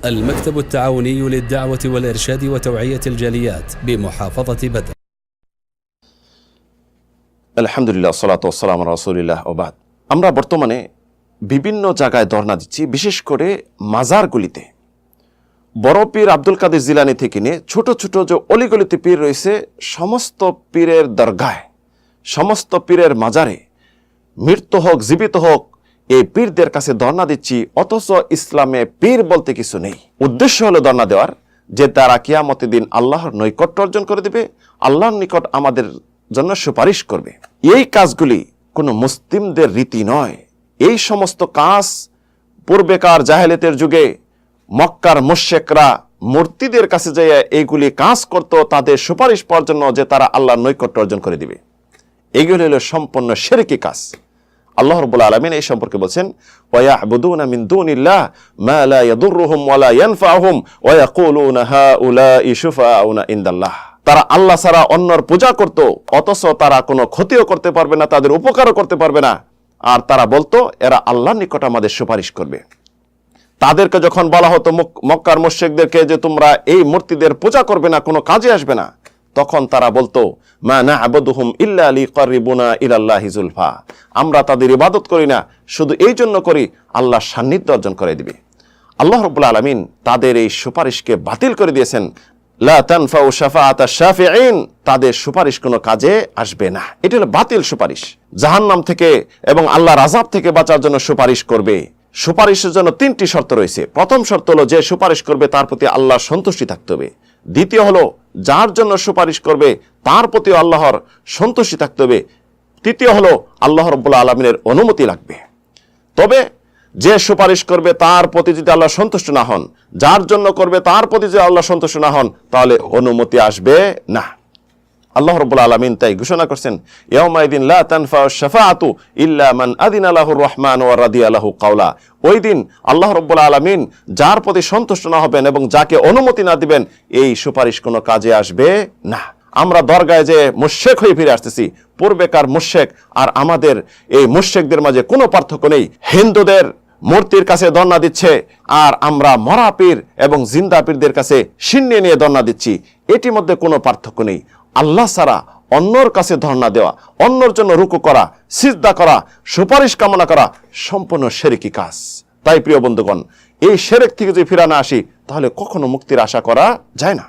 المكتب التعاوني للدعوة والإرشاد وتوعية الجاليات بمحافظة بدر। আলহামদুলিল্লাহ সালাতু ওয়াসসালামু আলা রাসূলিল্লাহ ওয়া বাদ। আমরা বর্তমানে বিভিন্ন জায়গায় ধর্ণা দিচ্ছি, বিশেষ করে মাজারগুলিতে। বড় পীর আব্দুল কাদের জিলানী থেকে নিয়ে ছোট ছোট যে অলিগলিতে পীর রয়েছে, সমস্ত পীরের দরগায়, সমস্ত পীরের মাজারে, মৃত্যু হোক জীবিত হোক, এই পীরদের কাছে ধর্ণা দিচ্ছি, অথচ ইসলামে পীর বলতে কিছু নেই। উদ্দেশ্য হলো ধর্ণা দেওয়ার যে তারা কিয়ামতের দিন আল্লাহর নৈকট্য অর্জন করে দিবে, আল্লাহর নিকট আমাদের জন্য সুপারিশ করবে। এই কাজগুলি কোনো মুসলিমদের রীতি নয়। এই সমস্ত কাজ পূর্বেকার জাহেলিয়াতের যুগে মক্কার মুশরিকরা মূর্তিদের কাছে যেয়ে এইগুলি কাজ করত, তাদের সুপারিশ পাওয়ার জন্য যে তারা আল্লাহর নৈকট্য অর্জন করে দিবে। এগুলি হলো সম্পূর্ণ শিরকি কাজ। আল্লাহ রাব্বুল আলামিন এই সম্পর্কে বলছেন, ওয়া ইয়াবুদুনা মিন দুনিল্লাহ মা লা ইয়াদুররুহুম ওয়া লা ইয়ানফাউহুম ওয়া ইয়াকুলুনা হাউলাই শুফাউনা ইনদাল্লাহ। তারা আল্লাহ ছাড়া অন্যর পূজা করত, অথচ তারা কোনো ক্ষতিও করতে পারবে না, তাদের উপকারও করতে পারবে না। আর তারা বলতো এরা আল্লাহর নিকট আমাদের সুপারিশ করবে। তাদেরকে যখন বলা হতো মক্কার মুশরিকদেরকে যে তোমরা এই মূর্তিদের পূজা করবে না, কোনো কাজে আসবে না, তখন তারা বলতো মা না'বুদুহুম ইল্লা লিকাররিবুনা ইলাল্লাহি যুলফা। আমরা তাদের ইবাদত করি না, শুধু এই জন্য করি আল্লাহর সান্নিধ্য অর্জন করে দিবে। আল্লাহ রাব্বুল আলামিন তাদের এই সুপারিশকে বাতিল করে দিয়েছেন। লা তানফাউ শাফাআতাশ শাফিঈন, তাদের সুপারিশ কোনো কাজে আসবে না। এটা হলো বাতিল সুপারিশ। জাহান্নাম থেকে এবং আল্লাহর আযাব থেকে বাঁচার জন্য সুপারিশ করবে। সুপারিশের জন্য তিনটি শর্ত রয়েছে। প্রথম শর্ত হলো যে সুপারিশ করবে তার প্রতি আল্লাহর সন্তুষ্টি থাকতে হবে। দ্বিতীয় হলো যার জন্য সুপারিশ করবে তার প্রতি আল্লাহর সন্তুষ্টি থাকতে হবে। তৃতীয় হলো আল্লাহ রাব্বুল আলামিনের অনুমতি লাগবে। তবে যে সুপারিশ করবে তার প্রতি যদি আল্লাহ সন্তুষ্ট না হন, যার জন্য করবে তার প্রতি যদি আল্লাহ সন্তুষ্ট না হন, তাহলে অনুমতি আসবে না। আল্লাহ রাব্বুল আলামিন তাই ঘোষণা করছেন, ইয়াউমাইদিন লা তানফাউ শাফাআতু ইল্লা মান আযিনা লাহুর রহমান ওয়া রাদিয়া লাহু কাওলা। ওই দিন আল্লাহ রাব্বুল আলামিন যার প্রতি সন্তুষ্ট না হবেন এবং যাকে অনুমতি না দিবেন, এই সুপারিশ কোনো কাজে আসবে না। আমরা দরগায় যে মুশরিক হয়ে ফিরে আসতেছি, পূর্বেকার মুশরিক আর আমাদের এই মুশরিকদের মাঝে কোনো পার্থক্য নেই। হিন্দুদের মূর্তির কাছে ধর্ণা দিচ্ছে, আর আমরা মরা পীর এবং জিন্দা পীরদের কাছে সিন্নি নিয়ে ধর্ণা দিচ্ছি। এটির মধ্যে কোনো পার্থক্য নেই। আল্লাহ ছাড়া অন্যর কাছে ধর্ণা দেওয়া, অন্যর জন্য রুকু করা, সিজদা করা, সুপারিশ কামনা করা সম্পূর্ণ শিরকি কাজ। তাই প্রিয় বন্ধুগণ, এই শিরক থেকে যদি ফিরে না আসি, তাহলে কখনো মুক্তির আশা করা যায় না।